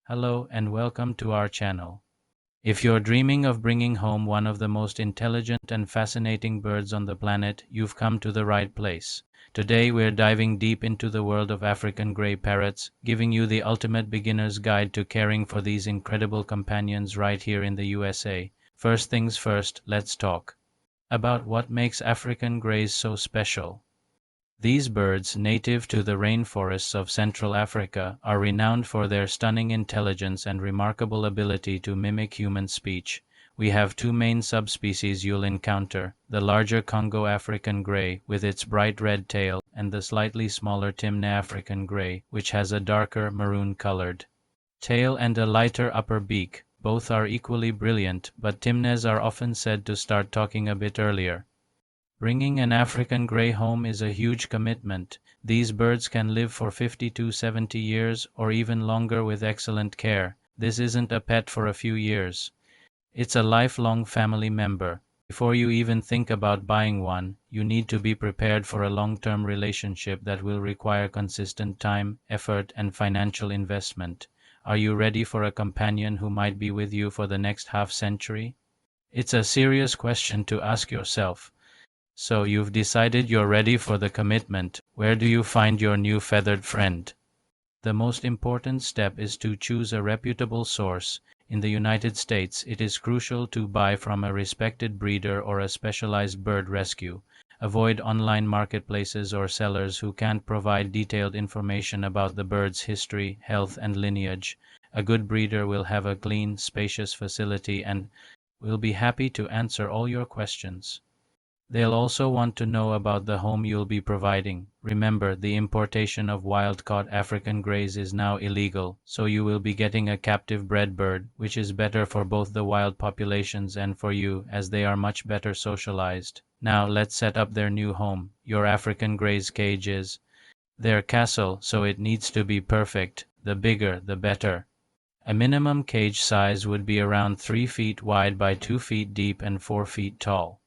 Hello and welcome to our channel. If you're dreaming of bringing home one of the most intelligent and fascinating birds on the planet, you've come to the right place. Today we're diving deep into the world of African grey parrots, giving you the ultimate beginner's guide to caring for these incredible companions right here in the USA. First things first, let's talk about what makes African greys so special. These birds, native to the rainforests of Central Africa, are renowned for their stunning intelligence and remarkable ability to mimic human speech. We have two main subspecies you'll encounter, the larger Congo African grey with its bright red tail, and the slightly smaller Timneh African grey, which has a darker maroon-colored tail and a lighter upper beak. Both are equally brilliant, but Timnehs are often said to start talking a bit earlier. Bringing an African grey home is a huge commitment. These birds can live for 50 to 70 years or even longer with excellent care. This isn't a pet for a few years. It's a lifelong family member. Before you even think about buying one, you need to be prepared for a long-term relationship that will require consistent time, effort, and financial investment. Are you ready for a companion who might be with you for the next half-century? It's a serious question to ask yourself. So you've decided you're ready for the commitment. Where do you find your new feathered friend? The most important step is to choose a reputable source. In the United States, it is crucial to buy from a respected breeder or a specialized bird rescue. Avoid online marketplaces or sellers who can't provide detailed information about the bird's history, health, and lineage. A good breeder will have a clean, spacious facility and will be happy to answer all your questions. They'll also want to know about the home you'll be providing. Remember, the importation of wild-caught African greys is now illegal, so you will be getting a captive bred bird, which is better for both the wild populations and for you, as they are much better socialized. Now let's set up their new home. Your African grey's cage is their castle, so it needs to be perfect. The bigger, the better. A minimum cage size would be around 3 feet wide by 2 feet deep and 4 feet tall.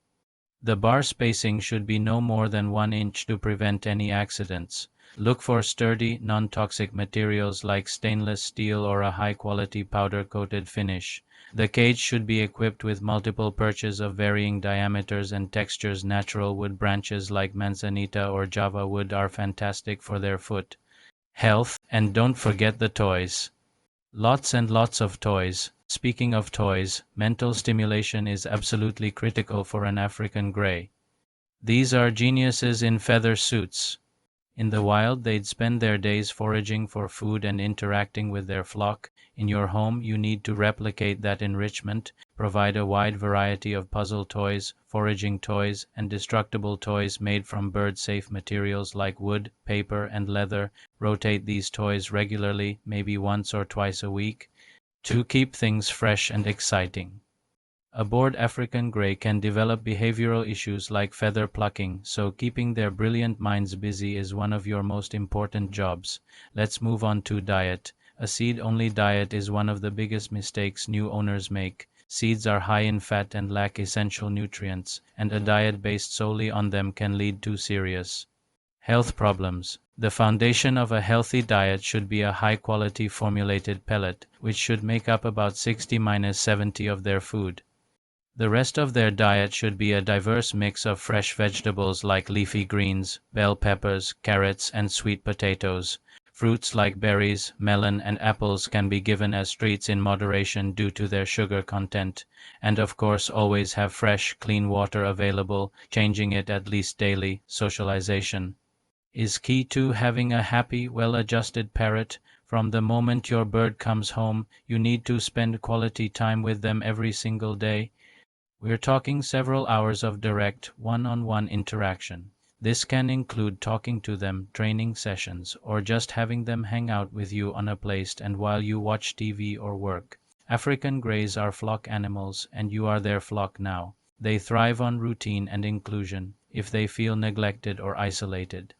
The bar spacing should be no more than 1 inch to prevent any accidents. Look for sturdy, non-toxic materials like stainless steel or a high-quality powder-coated finish. The cage should be equipped with multiple perches of varying diameters and textures. Natural wood branches like manzanita or java wood are fantastic for their foot health, and don't forget the toys. Lots and lots of toys. Speaking of toys, mental stimulation is absolutely critical for an African grey. These are geniuses in feather suits. In the wild, they'd spend their days foraging for food and interacting with their flock. In your home, you need to replicate that enrichment. Provide a wide variety of puzzle toys, foraging toys, and destructible toys made from bird-safe materials like wood, paper, and leather. Rotate these toys regularly, maybe once or twice a week, to keep things fresh and exciting. A bored African grey can develop behavioral issues like feather plucking, so keeping their brilliant minds busy is one of your most important jobs. Let's move on to diet. A seed-only diet is one of the biggest mistakes new owners make. Seeds are high in fat and lack essential nutrients, and a diet based solely on them can lead to serious health problems. The foundation of a healthy diet should be a high-quality formulated pellet, which should make up about 60–70% of their food. The rest of their diet should be a diverse mix of fresh vegetables like leafy greens, bell peppers, carrots, and sweet potatoes. Fruits like berries, melon, and apples can be given as treats in moderation due to their sugar content. And of course, always have fresh, clean water available, changing it at least daily. Socialization is key to having a happy, well-adjusted parrot. From the moment your bird comes home, you need to spend quality time with them every single day. We're talking several hours of direct, one-on-one interaction. This can include talking to them, training sessions, or just having them hang out with you on a playstand and while you watch TV or work. African greys are flock animals, and you are their flock now. They thrive on routine and inclusion. If they feel neglected or isolated,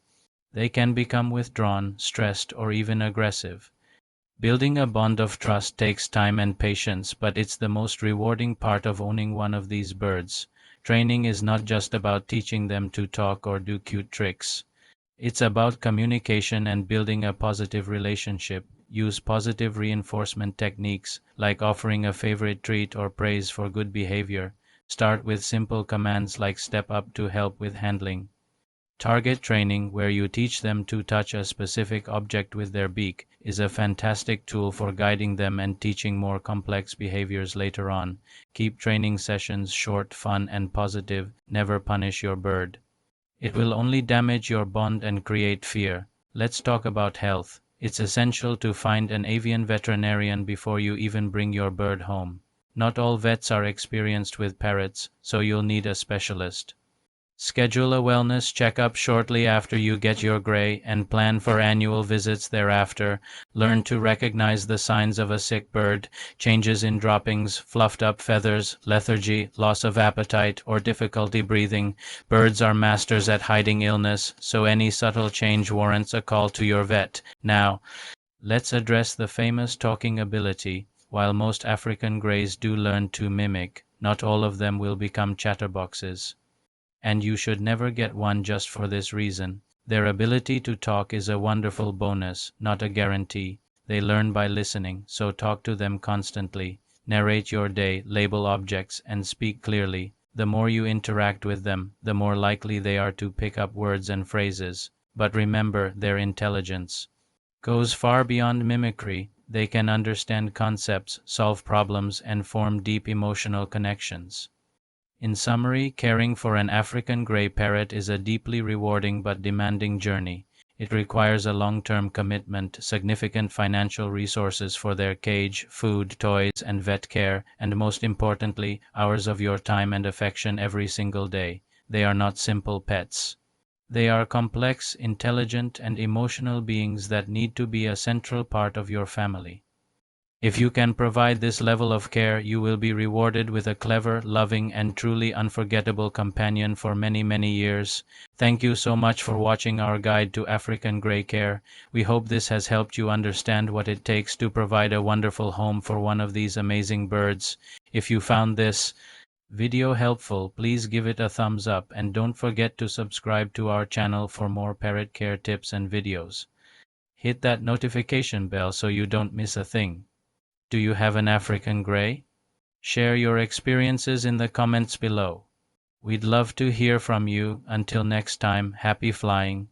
they can become withdrawn, stressed, or even aggressive. Building a bond of trust takes time and patience, but it's the most rewarding part of owning one of these birds. Training is not just about teaching them to talk or do cute tricks. It's about communication and building a positive relationship. use positive reinforcement techniques like offering a favorite treat or praise for good behavior. Start with simple commands like step up to help with handling. Target training, where you teach them to touch a specific object with their beak, is a fantastic tool for guiding them and teaching more complex behaviors later on. Keep training sessions short, fun, and positive. Never punish your bird. It will only damage your bond and create fear. Let's talk about health. It's essential to find an avian veterinarian before you even bring your bird home. Not all vets are experienced with parrots, so you'll need a specialist. Schedule a wellness checkup shortly after you get your gray and plan for annual visits thereafter. Learn to recognize the signs of a sick bird, changes in droppings, fluffed up feathers, lethargy, loss of appetite, or difficulty breathing. Birds are masters at hiding illness, so any subtle change warrants a call to your vet. Now, let's address the famous talking ability. While most African greys do learn to mimic, not all of them will become chatterboxes. And you should never get one just for this reason. Their ability to talk is a wonderful bonus, not a guarantee. They learn by listening, so talk to them constantly. Narrate your day, label objects, and speak clearly. The more you interact with them, the more likely they are to pick up words and phrases. But remember, their intelligence goes far beyond mimicry. They can understand concepts, solve problems, and form deep emotional connections. In summary, caring for an African grey parrot is a deeply rewarding but demanding journey. It requires a long-term commitment, significant financial resources for their cage, food, toys, and vet care, and most importantly, hours of your time and affection every single day. They are not simple pets. They are complex, intelligent, and emotional beings that need to be a central part of your family. If you can provide this level of care, you will be rewarded with a clever, loving, and truly unforgettable companion for many, many years. Thank you so much for watching our guide to African grey care. We hope this has helped you understand what it takes to provide a wonderful home for one of these amazing birds. If you found this video helpful, please give it a thumbs up and don't forget to subscribe to our channel for more parrot care tips and videos. Hit that notification bell so you don't miss a thing. Do you have an African grey? Share your experiences in the comments below. We'd love to hear from you. Until next time, happy flying.